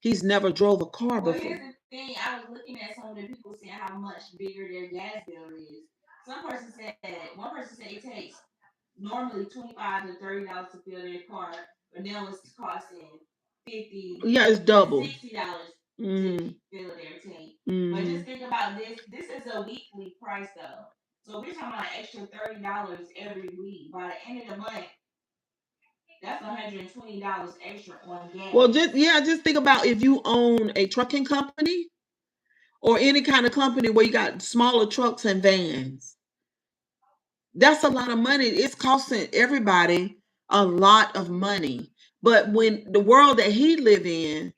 He's never drove a car Well, before. here's the thing. I was looking at some of the people saying how much bigger their gas bill is. One person said it takes normally $25 to $30 to fill their car, but now it's costing 50 Yeah, it's double. $60 Mm-hmm. to fill their tank. Mm-hmm. But just think about this. This is a weekly price though. So we're talking about an extra $30 every week. By the end of the month, that's $120 extra on gas. Well, just think about if you own a trucking company or any kind of company where you got smaller trucks and vans. That's a lot of money. It's costing everybody a lot of money. But when the world that he live in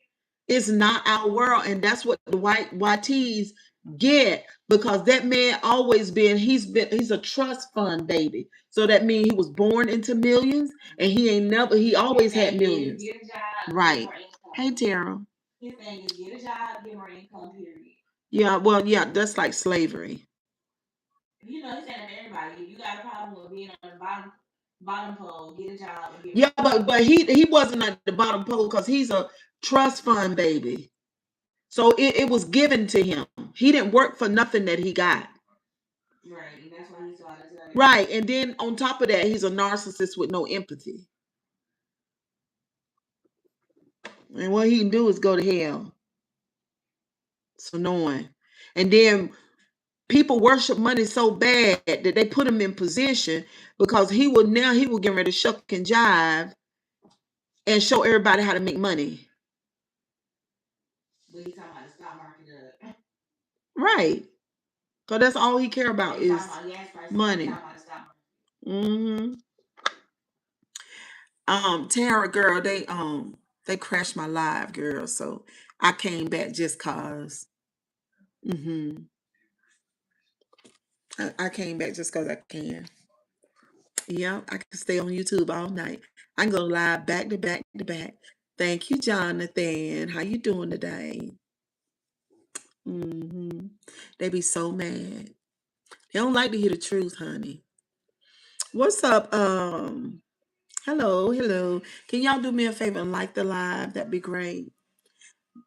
is not our world, and that's what the white YTs get, because that man always he's a trust fund baby. So that means he was born into millions, and he always had millions. Get a job, Right. Get more income. Hey, Tara. His thing is get a job, get more income, period. Yeah, well, yeah, that's like slavery. You know, he's saying to everybody, if you got a problem with being on the bottom pole, get a job. Yeah, but he wasn't at the bottom pole because he's a trust fund baby. So it was given to him. He didn't work for nothing that he got. Right, and that's why he's so out of touch. Right, and then on top of that, he's a narcissist with no empathy. And what he can do is go to hell. So knowing. And then people worship money so bad that they put him in position because he will get ready to shuck and jive and show everybody how to make money. But he's talking about the stock market up. Right. So that's all he care about is money. Mm-hmm. Tara, girl, they crashed my live, girl. So I came back just cause. Mm-hmm. I came back just cause I can. Yeah, I can stay on YouTube all night. I can go live back to back to back. Thank you, Jonathan. How you doing today? Mm-hmm. They be so mad. They don't like to hear the truth, honey. What's up? Hello. Can y'all do me a favor and like the live? That'd be great.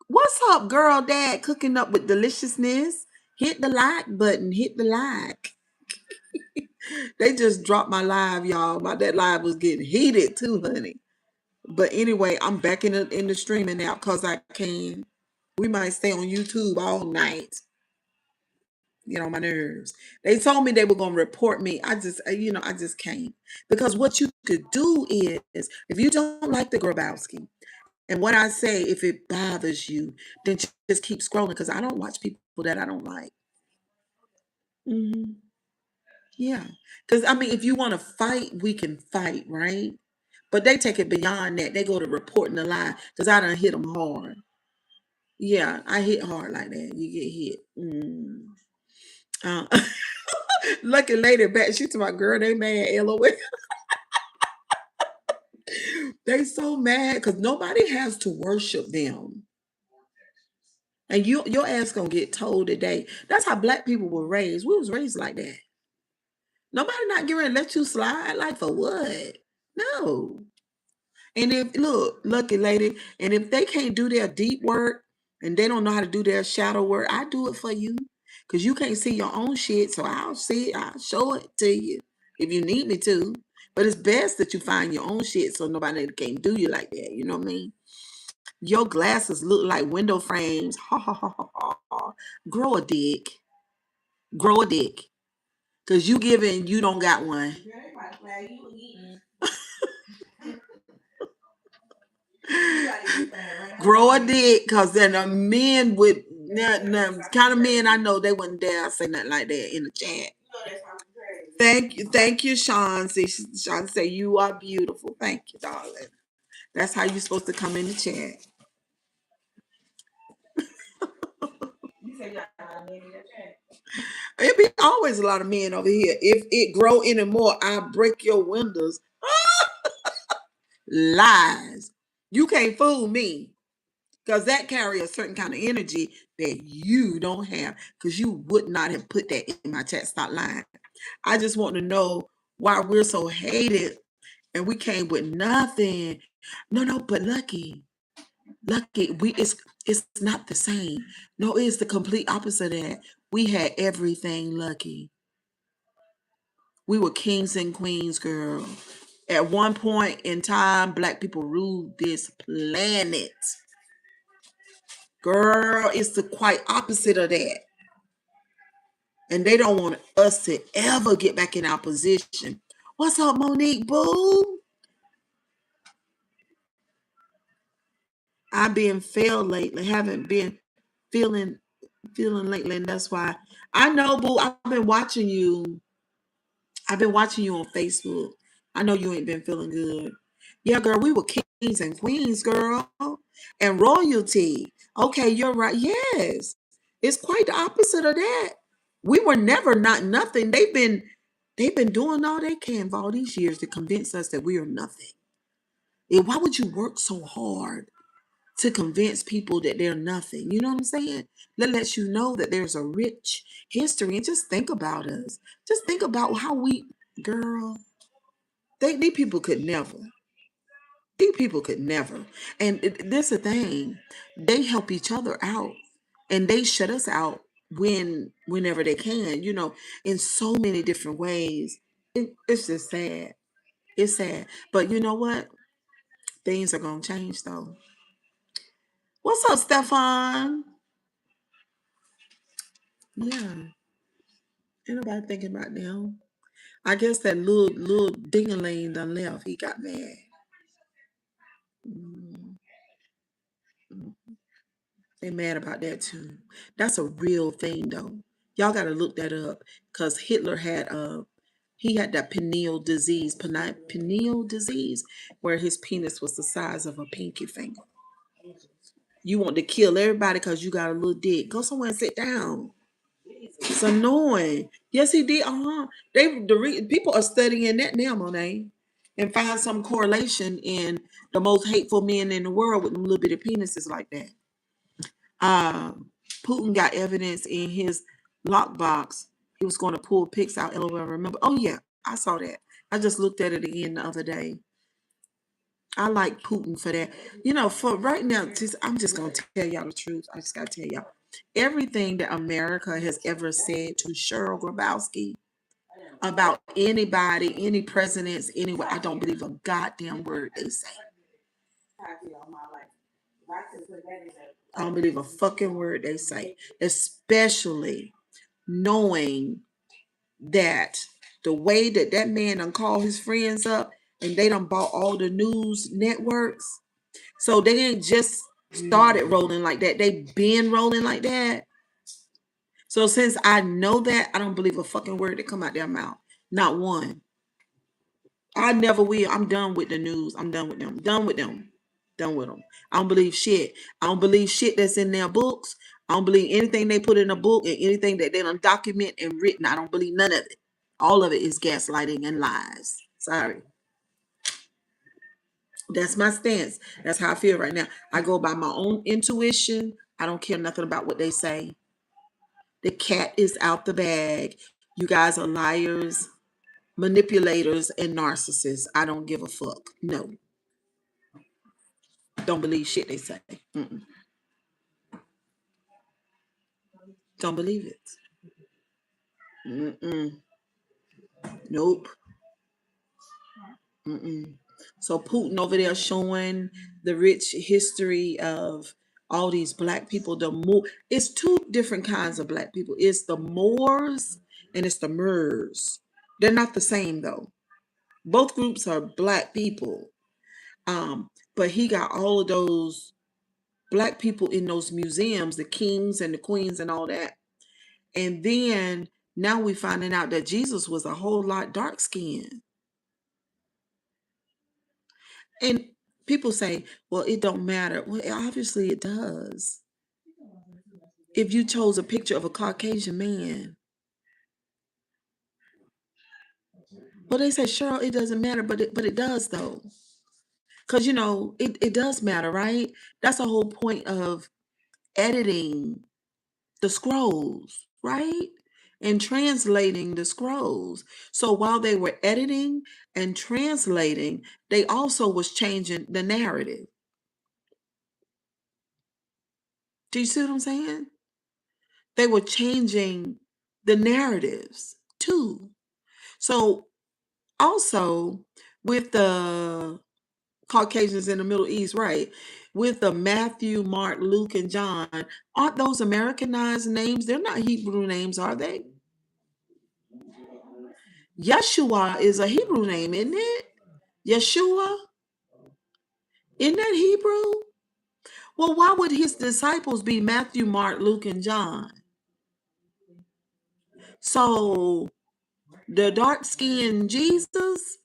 What's up, girl? Dad cooking up with deliciousness. Hit the like button. Hit the like. They just dropped my live, y'all. That live was getting heated too, honey. But anyway, I'm back in the streaming now because I can. We might stay on YouTube all night. Get on my nerves. They told me they were gonna report me. I just can't. Because what you could do is, if you don't like the Grabowski, and what I say, if it bothers you, then just keep scrolling because I don't watch people that I don't like. Mm-hmm. Yeah. Because, I mean, if you want to fight, we can fight, right? But they take it beyond that. They go to reporting the lie because I done hit them hard. Yeah, I hit hard like that. You get hit. Lucky lady back. She to my girl, they mad, LOL. They so mad because nobody has to worship them. And your ass gonna get told today. That's how black people were raised. We was raised like that. Nobody not getting let you slide. Like for what? No. And if look, lucky lady, and if they can't do their deep work and they don't know how to do their shadow work, I do it for you. Cause you can't see your own shit. So I'll see it, I'll show it to you if you need me to. But it's best that you find your own shit so nobody can do you like that. You know what I mean? Your glasses look like window frames. Ha ha ha ha ha. Grow a dick. Grow a dick. Cause you giving, you don't got one. Grow a dick, cause then the men would kind of men I know they wouldn't dare say nothing like that in the chat. Thank you, Sean. See, Sean say you are beautiful. Thank you, darling. That's how you're supposed to come in the chat. It be always a lot of men over here. If it grow anymore, I'll break your windows. Lies. You can't fool me. Because that carry a certain kind of energy that you don't have. Because you would not have put that in my chat. Stop lying. I just want to know why we're so hated and we came with nothing. No, but Lucky, Lucky, it's not the same. No, it's the complete opposite of that. We had everything, Lucky. We were kings and queens, girl. At one point in time, black people ruled this planet. Girl, it's the quite opposite of that. And they don't want us to ever get back in our position. What's up, Monique Boo? I've been failed lately. Haven't been feeling feeling lately, and that's why I know, Boo. I've been watching you on Facebook. I know you ain't been feeling good. Yeah, girl, we were kings and queens, girl, and royalty. Okay, you're right. Yes, it's quite the opposite of that. We were never not nothing. They've been doing all they can for all these years to convince us that we are nothing. And why would you work so hard to convince people that they're nothing? You know what I'm saying? That lets you know that there's a rich history. And just think about us. Just think about how girl, these people could never. These people could never. And this is the thing. They help each other out and they shut us out whenever they can, in so many different ways. It's just sad. It's sad. But you know what? Things are going to change though. What's up, Stefan? Yeah. Ain't nobody thinking about them. I guess that little ding-a-ling done left. He got mad. Mm, they mad about that too. That's a real thing though. Y'all gotta look that up. Cause Hitler had that pineal disease, where his penis was the size of a pinky finger. You want to kill everybody because you got a little dick. Go somewhere and sit down. It's annoying. Yes, he did. People are studying that now, Monet, and find some correlation in the most hateful men in the world with them little bitty penises like that. Putin got evidence in his lockbox. He was going to pull pics out. LOL, remember? Oh yeah, I saw that. I just looked at it again the other day. I like Putin for that. For right now, I'm just gonna tell y'all the truth. I just gotta tell y'all everything that America has ever said to Cheryl Grabowski about anybody, any presidents, anywhere. I don't believe a goddamn word they say. I don't believe a fucking word they say, especially knowing that the way that man done called his friends up and they done bought all the news networks. So they ain't just started rolling like that. They been rolling like that. So since I know that, I don't believe a fucking word that come out their mouth. Not one. I never will. I'm done with the news. I'm done with them. Done with them. Done with them. I don't believe shit. I don't believe shit that's in their books. I don't believe anything they put in a book and anything that they done document and written. I don't believe none of it. All of it is gaslighting and lies. Sorry. That's my stance. That's how I feel right now. I go by my own intuition. I don't care nothing about what they say. The cat is out the bag. You guys are liars, manipulators, and narcissists. I don't give a fuck. No. Don't believe shit they say. Mm-mm. Don't believe it. Mm-mm. Nope. Mm-mm. So Putin over there showing the rich history of all these black people. It's two different kinds of black people. It's the Moors and it's the Murs. They're not the same though. Both groups are black people. But he got all of those black people in those museums, the kings and the queens and all that. And then now we finding out that Jesus was a whole lot dark skinned. And people say, well, it don't matter. Well, obviously it does. If you chose a picture of a Caucasian man, well, they say, Cheryl, it doesn't matter, but it does though. Because it does matter, right? That's the whole point of editing the scrolls, right? And translating the scrolls. So while they were editing and translating, they also was changing the narrative. Do you see what I'm saying? They were changing the narratives too. So also with the Caucasians in the Middle East, right? With the Matthew, Mark, Luke, and John, aren't those Americanized names? They're not Hebrew names, are they? Yeshua is a Hebrew name, isn't it? Yeshua, isn't that Hebrew? Well, why would his disciples be Matthew, Mark, Luke, and John? So the dark skinned Jesus,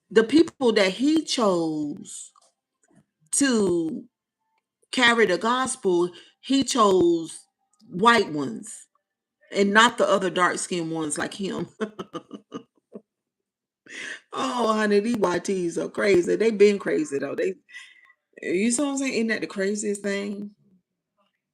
the people that he chose to carry the gospel, he chose white ones and not the other dark skinned ones like him. Oh, honey, these YTs are crazy. They've been crazy though. You see what I'm saying? Isn't that the craziest thing?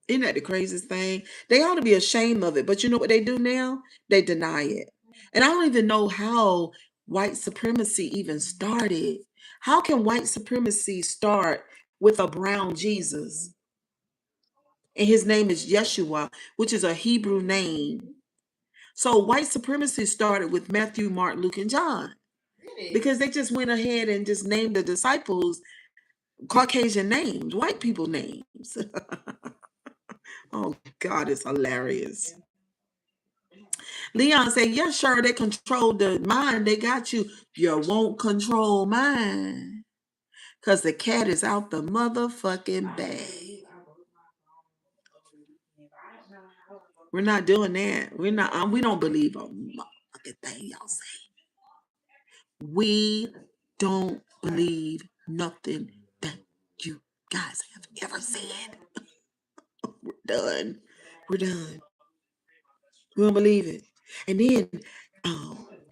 Isn't that the craziest thing? They ought to be ashamed of it, but you know what they do now? They deny it. And I don't even know how white supremacy even started. How can white supremacy start with a brown Jesus? And his name is Yeshua, which is a Hebrew name. So white supremacy started with Matthew, Mark, Luke, and John because they just went ahead and just named the disciples Caucasian names, white people names. Oh, God, it's hilarious. Leon said, yeah, sure, they control the mind. They got you. You won't control mine. Because the cat is out the motherfucking bag. We're not doing that. We're not. We don't believe a motherfucking thing y'all say. We don't believe nothing that you guys have ever said. We're done. We're done. We don't believe it. And then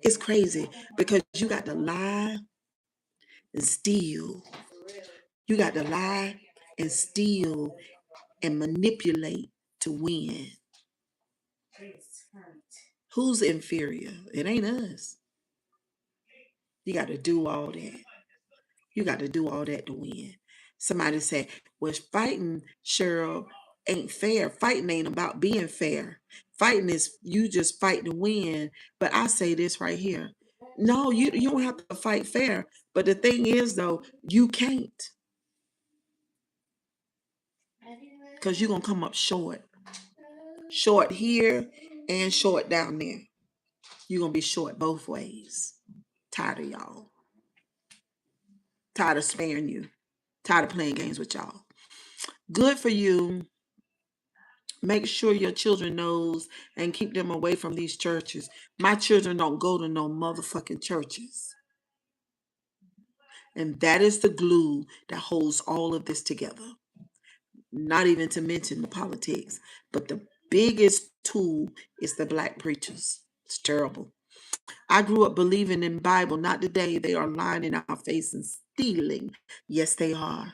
it's crazy because you got to lie and steal. You got to lie and steal and manipulate to win. Who's inferior? It ain't us. You got to do all that. You got to do all that to win. Somebody said, well, fighting, Cheryl, ain't fair. Fighting ain't about being fair. Fighting is you just fight to win. But I say this right here. No, you don't have to fight fair. But the thing is, though, you can't. Because you're going to come up short. Short here and short down there. You're going to be short both ways. Tired of y'all. Tired of sparing you. Tired of playing games with y'all. Good for you. Make sure your children knows and keep them away from these churches. My children don't go to no motherfucking churches. And that is the glue that holds all of this together. Not even to mention the politics. But the biggest tool is the black preachers. It's terrible. I grew up believing in Bible. Not today. They are lying in our face and stealing. Yes, they are.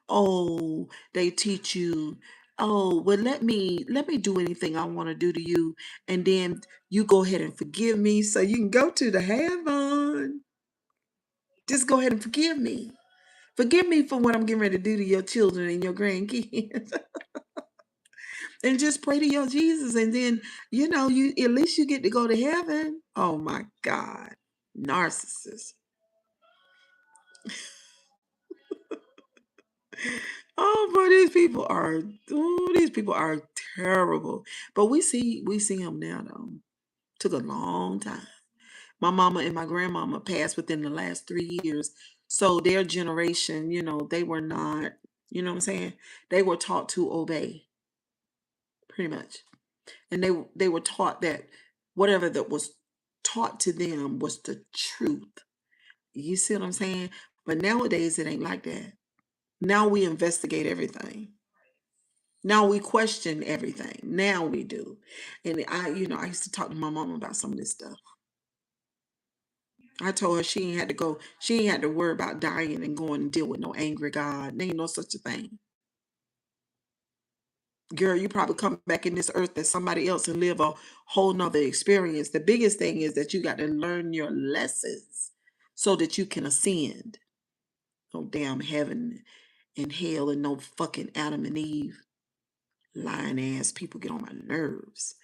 Oh, they teach you, oh, well, let me do anything I want to do to you, and then you go ahead and forgive me so you can go to the heaven. Just go ahead and forgive me. Forgive me for what I'm getting ready to do to your children and your grandkids. And just pray to your Jesus, and then you at least you get to go to heaven. Oh my God. Narcissist. Oh boy, these people are terrible. But we see them now though. Took a long time. My mama and my grandmama passed within the last 3 years. So their generation, they were not, you know what I'm saying? They were taught to obey, pretty much. And they were taught that whatever that was taught to them was the truth. You see what I'm saying? But nowadays it ain't like that. Now we investigate everything. Now we question everything. Now we do. And I used to talk to my mom about some of this stuff. I told her she ain't had to worry about dying and going and deal with no angry God. There ain't no such a thing. Girl, you probably come back in this earth as somebody else and live a whole nother experience. The biggest thing is that you got to learn your lessons so that you can ascend. Oh, damn heaven. and hell and no fucking Adam and Eve. Lying ass people get on my nerves.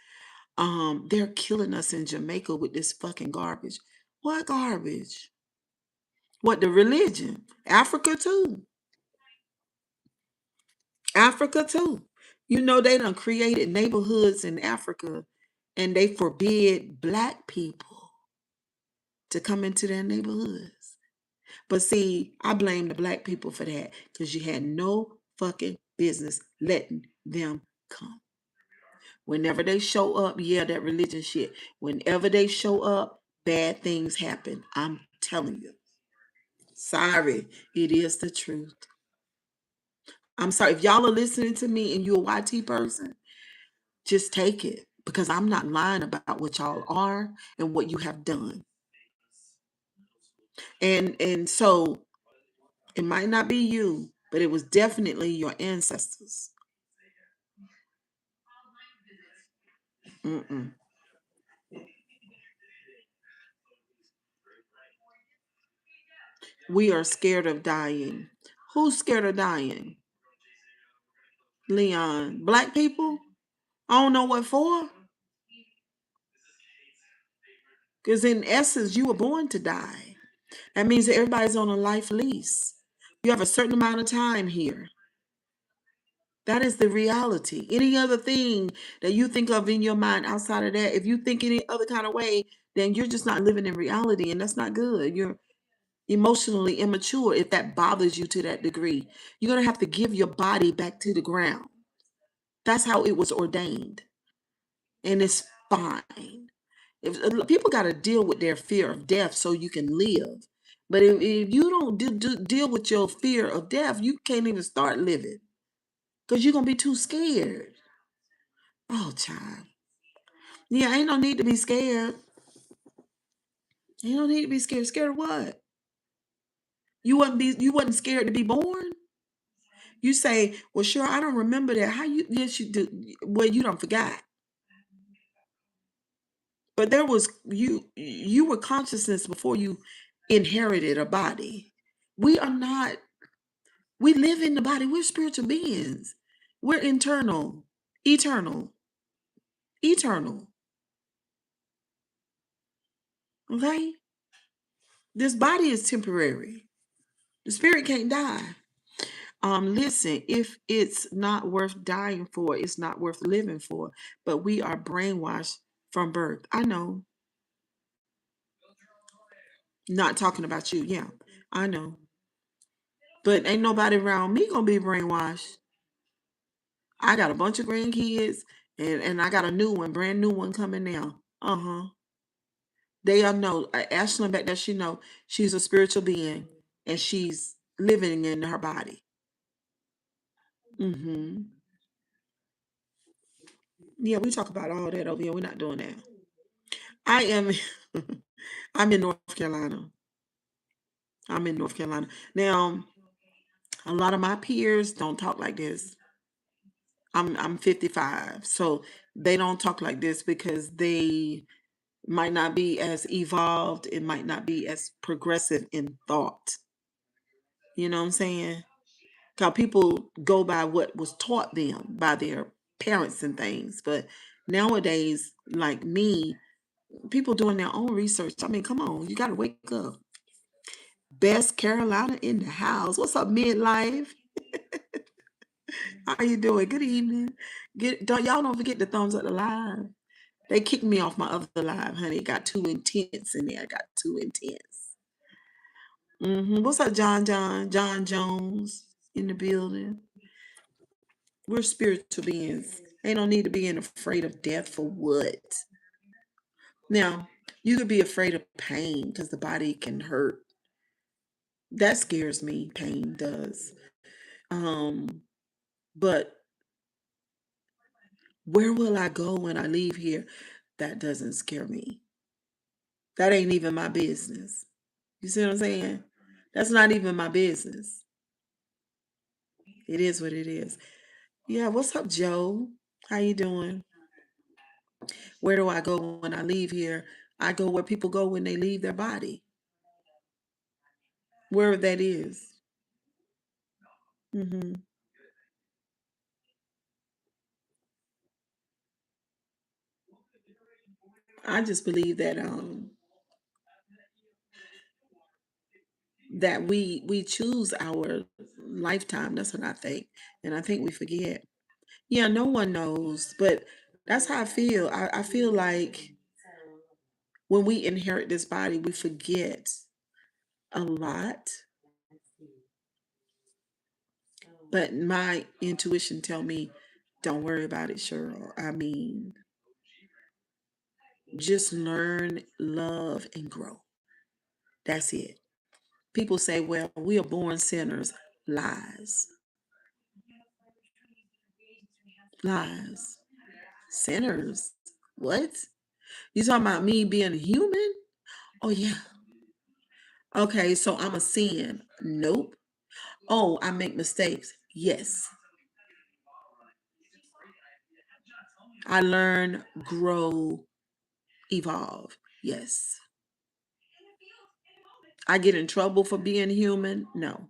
They're killing us in Jamaica with this fucking garbage. What garbage? What, the religion? Africa too. Africa too. You know they done created neighborhoods in Africa and they forbid black people to come into their neighborhoods. But see, I blame the black people for that because you had no fucking business letting them come. Whenever they show up, yeah, that religion shit. Whenever they show up, bad things happen. I'm telling you. Sorry, it is the truth. I'm sorry. If y'all are listening to me and you're a YT person, just take it because I'm not lying about what y'all are and what you have done. And so it might not be you, but it was definitely your ancestors. Mm-mm. We are scared of dying. Who's scared of dying? Leon. Black people? I don't know what for. Because in essence, you were born to die. That means that everybody's on a life lease. You have a certain amount of time here. That is the reality. Any other thing that you think of in your mind outside of that, if you think any other kind of way, then you're just not living in reality, and that's not good. You're emotionally immature if that bothers you to that degree. You're going to have to give your body back to the ground. That's how it was ordained, and it's fine. If people got to deal with their fear of death so you can live, but if you don't deal with your fear of death, you can't even start living because you're gonna be too scared. Oh, child. Yeah, ain't no need to be scared. Ain't no need to be scared. Scared of what? You wasn't scared to be born? You say, well, sure, I don't remember that. How you yes, you do. Well, you don't forgot. But there was you were consciousness before you inherited a body. We are not, we live in the body. We're spiritual beings. We're internal, eternal, eternal. Okay? This body is temporary. The spirit can't die. Listen, if it's not worth dying for, it's not worth living for. But we are brainwashed from birth. I know. Not talking about you. Yeah, I know. But ain't nobody around me gonna be brainwashed. I got a bunch of grandkids and I got a new one, brand new one coming now. Uh-huh. They all know. Ashlyn back there, she know she's a spiritual being and she's living in her body. Mm-hmm. Yeah, we talk about all that over here. We're not doing that. I am I'm in North Carolina. I'm in North Carolina. Now, a lot of my peers don't talk like this. I'm 55. So they don't talk like this because they might not be as evolved, it might not be as progressive in thought. You know what I'm saying? Because people go by what was taught them by their parents and things. But nowadays, like me, people doing their own research. I mean, come on, you got to wake up. Best Carolina in the house. What's up, midlife? How you doing? Good evening. Don't forget the thumbs up the live. They kicked me off my other live, honey. It got too intense in there. I got too intense. What's up, John Jones in the building? We're spiritual beings. Ain't no need to be afraid of death for what? Now, you could be afraid of pain because the body can hurt. That scares me. Pain does. Um, but where will I go when I leave here? That doesn't scare me. That ain't even my business. You see what I'm saying? That's not even my business. It is what it is. Yeah, what's up, Joe? How you doing? Where do I go when I leave here? I go where people go when they leave their body, wherever that is. Hmm. I just believe that we choose our lifetime. That's what I think, and I think we forget. Yeah, no one knows, but that's how I feel. I feel like when we inherit this body, we forget a lot. But my intuition tell me, don't worry about it, Cheryl. I mean, just learn, love, and grow. That's it. People say, well, we are born sinners. Lies. Lies. Sinners. What? You talking about me being human? Oh, yeah. Okay, so I'm a sin. Nope. Oh, I make mistakes. Yes. I learn, grow, evolve. Yes. I get in trouble for being human? No.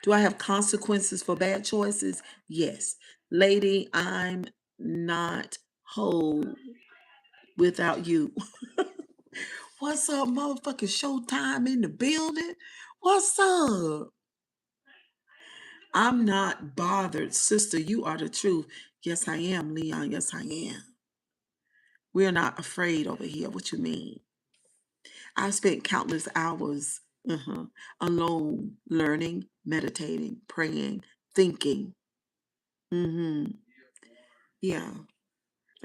Do I have consequences for bad choices? Yes. Lady, I'm not whole without you. What's up, motherfucking Showtime in the building? What's up? I'm not bothered. Sister, you are the truth. Yes, I am, Leon. Yes, I am. We're not afraid over here. What you mean? I spent countless hours alone, learning, meditating, praying, thinking. Hmm. Yeah.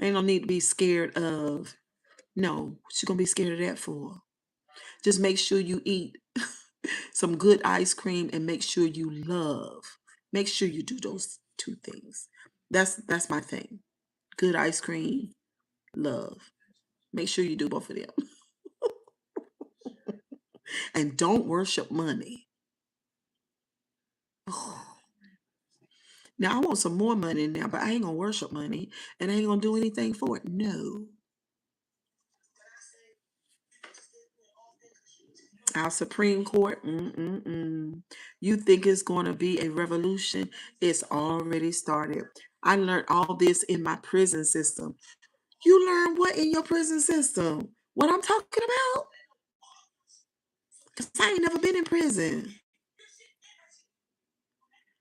Ain't no need to be scared of. No, what you gonna be scared of that for? Just make sure you eat some good ice cream and make sure you love. Make sure you do those two things. That's my thing. Good ice cream, love. Make sure you do both of them. And don't worship money. Now I want some more money now, but I ain't gonna worship money and I ain't gonna do anything for it. No. Our Supreme Court, you think it's going to be a revolution? It's already started. I learned all this in my prison system. You learn what in your prison system? What I'm talking about? Because I ain't never been in prison.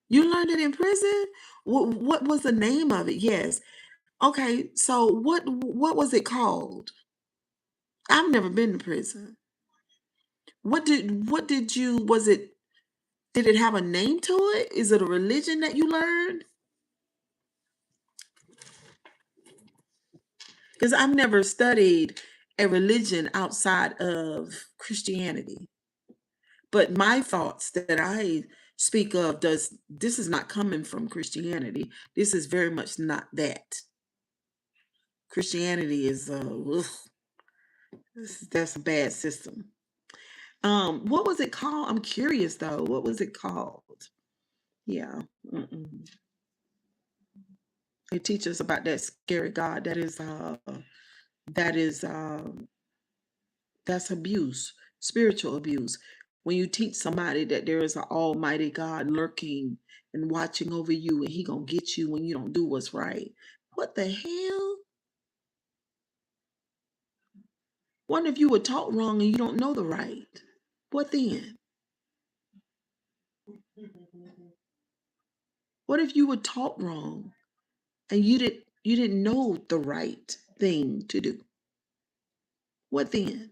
You learned it in prison? What was the name of it? Yes. Okay, so what was it called? I've never been to prison. What did you was it did it have a name to it? Is it a religion that you learned? Because I've never studied a religion outside of Christianity. But my thoughts that I speak of does this is not coming from Christianity. This is very much not that. Christianity is ugh, that's a bad system. What was it called? I'm curious though. What was it called? Yeah. Mm-mm. They teach us about that scary God. That is that's abuse, spiritual abuse. When you teach somebody that there is an almighty God lurking and watching over you and he going to get you when you don't do what's right. What the hell? What if you were taught wrong and you don't know the right? What then? What if you were taught wrong and you didn't know the right thing to do? What then?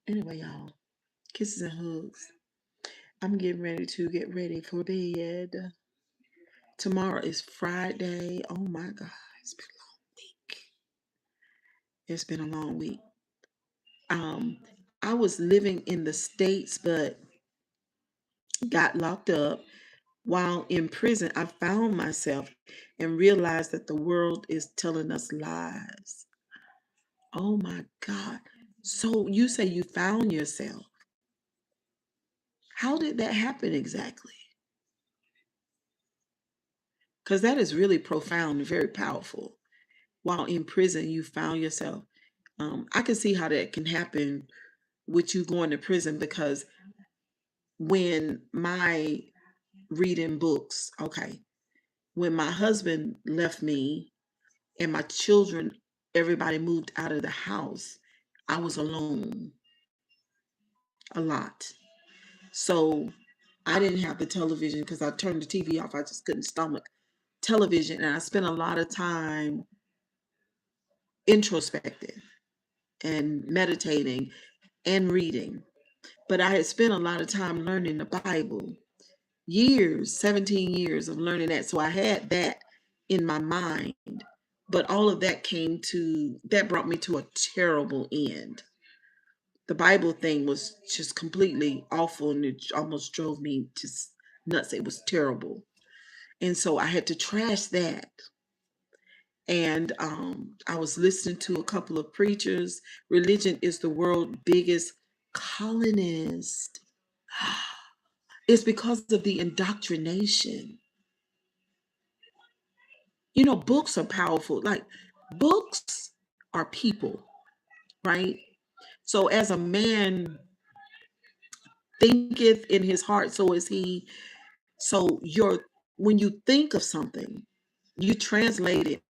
Anyway, y'all, kisses and hugs. I'm getting ready to get ready for bed. Tomorrow is Friday. Oh my God, it's been a long week. It's been a long week. Um, I was living in the States, but got locked up. While in prison, I found myself and realized that the world is telling us lies. Oh my God. So you say you found yourself. How did that happen exactly? Because that is really profound and very powerful. While in prison, you found yourself. I can see how that can happen with you going to prison, because when my reading books, okay, when my husband left me and my children, everybody moved out of the house, I was alone a lot. So I didn't have the television because I turned the TV off. I just couldn't stomach television. And I spent a lot of time introspecting and meditating and reading. But I had spent a lot of time learning the Bible, years, 17 years of learning that. So I had that in my mind. But all of that that brought me to a terrible end. The Bible thing was just completely awful, and it almost drove me just nuts. It was terrible. And so I had to trash that. And I was listening to a couple of preachers. Religion is the world's biggest colonist. It's because of the indoctrination. You know, books are powerful. Like, books are people, right? So as a man thinketh in his heart, so is he. So when you think of something, you translate it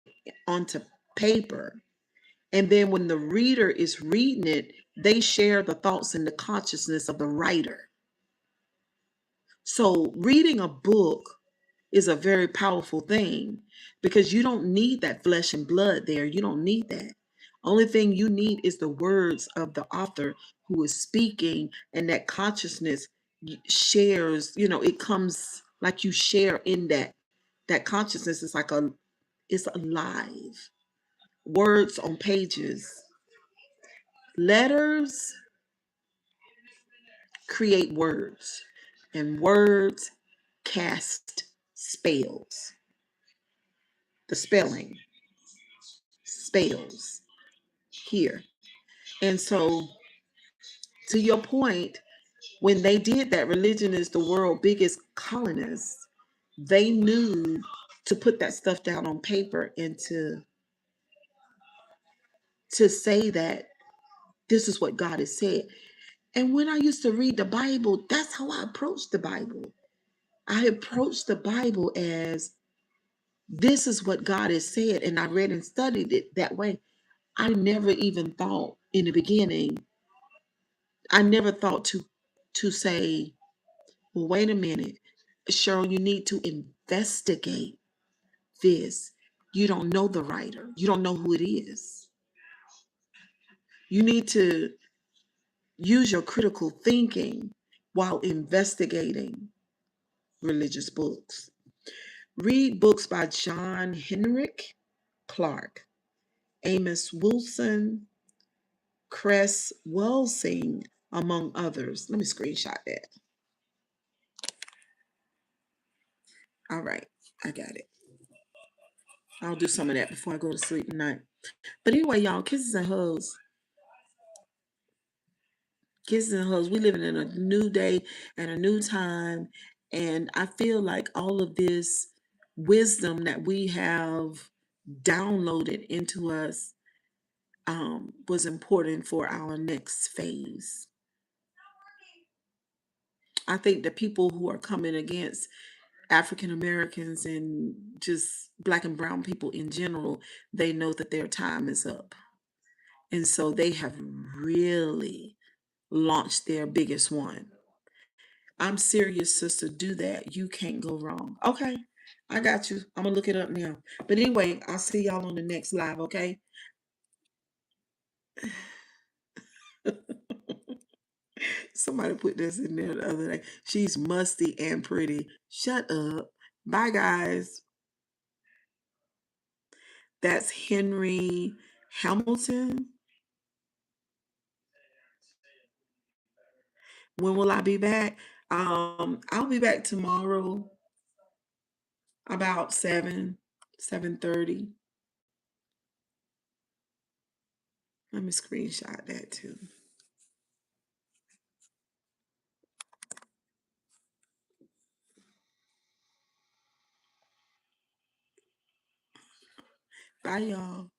onto paper. And then when the reader is reading it, they share the thoughts and the consciousness of the writer. So reading a book is a very powerful thing, because you don't need that flesh and blood there. You don't need that. Only thing you need is the words of the author who is speaking, and that consciousness shares, it comes like you share in that consciousness is it's alive. Words on pages. Letters create words, and words cast spells. The spells here. And so, to your point, when they did that, religion is the world's biggest colonist. They knew to put that stuff down on paper and to say that this is what God has said. And when I used to read the Bible, that's how I approached the Bible. I approached the Bible as this is what God has said, and I read and studied it that way. I never even thought in the beginning, I never thought to say, well, wait a minute, Cheryl, you need to investigate this. You don't know the writer. You don't know who it is. You need to use your critical thinking while investigating religious books. Read books by John Henrik Clark, Amos Wilson, Cress Welsing, among others. Let me screenshot that. All right, I got it. I'll do some of that before I go to sleep tonight. But anyway, y'all, kisses and hugs. Kisses and hugs. We living in a new day and a new time. And I feel like all of this wisdom that we have downloaded into us was important for our next phase. I think the people who are coming against African Americans and just Black and brown people in general, they know that their time is up. And so they have really launched their biggest one. I'm serious, sister. Do that. You can't go wrong. Okay. I got you. I'm going to look it up now. But anyway, I'll see y'all on the next live, okay? Somebody put this in there the other day. She's musty and pretty. Shut up. Bye, guys. That's Henry Hamilton. When will I be back? I'll be back tomorrow about 7:30. Let me screenshot that too. Bye, y'all.